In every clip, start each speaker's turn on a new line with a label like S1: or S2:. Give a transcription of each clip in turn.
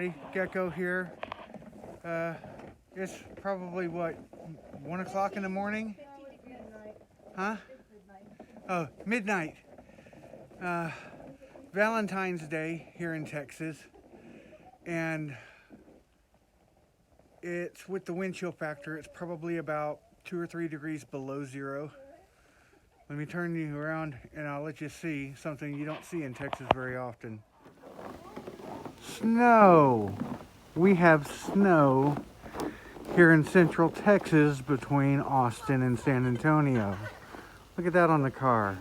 S1: everybody, Gecko here. It's probably what, 1 o'clock in the morning? Huh? Oh, midnight. Valentine's Day here in Texas, and it's with the wind chill factor, it's probably about 2 or 3 degrees below zero. Let me turn you around and I'll let you see something you don't see in Texas very often. Snow. We have snow here in central Texas between Austin and San Antonio. Look at that on the car.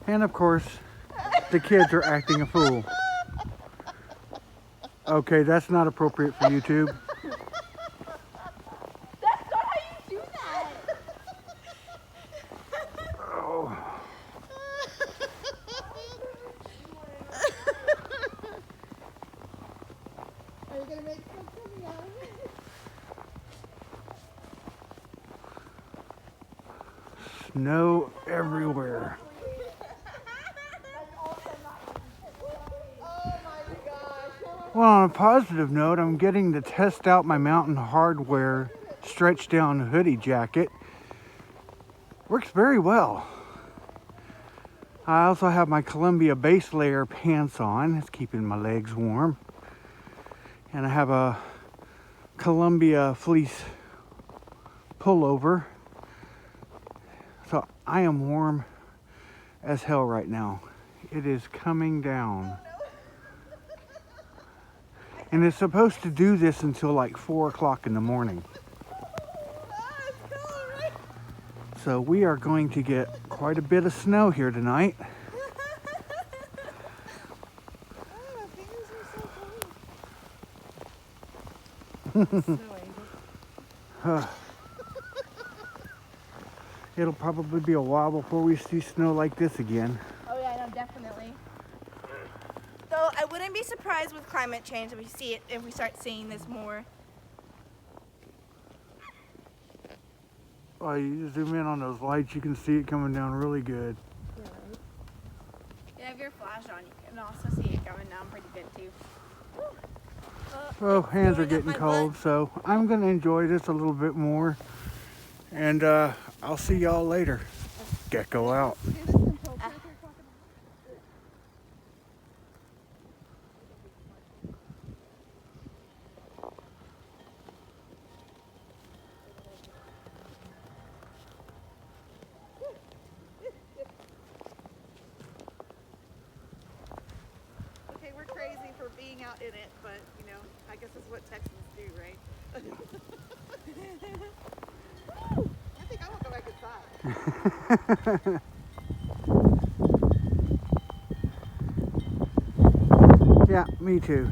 S1: And of course, the kids are acting a fool. Okay, that's not appropriate for YouTube.
S2: That's not how you do that.
S1: Oh.
S2: Are you gonna make something out of it?
S1: Snow everywhere. Well, on a positive note, I'm getting to test out my Mountain Hardwear stretch down hoodie jacket. Works very well. I also have my Columbia base layer pants on. It's keeping my legs warm. And I have a Columbia fleece pullover. So I am warm as hell right now. It is coming down. And it's supposed to do this until like 4 o'clock in the morning. So we are going to get quite a bit of snow here tonight. It'll probably be a while before we see snow like this again.
S2: Oh yeah, no, definitely. So I wouldn't be surprised with climate change if we start seeing this more.
S1: Oh, you zoom in on those lights, you can see it coming down really good.
S2: Yeah, right? Yeah, if you're flash on, you can also see it coming down pretty good too.
S1: Well, hands are getting cold, so I'm going to enjoy this a little bit more. And I'll see y'all later. Gecko out.
S3: Okay, we're crazy for being out in it, but you know, I guess that's what Texans do, right? I think I want to go back inside.
S1: Yeah, me too.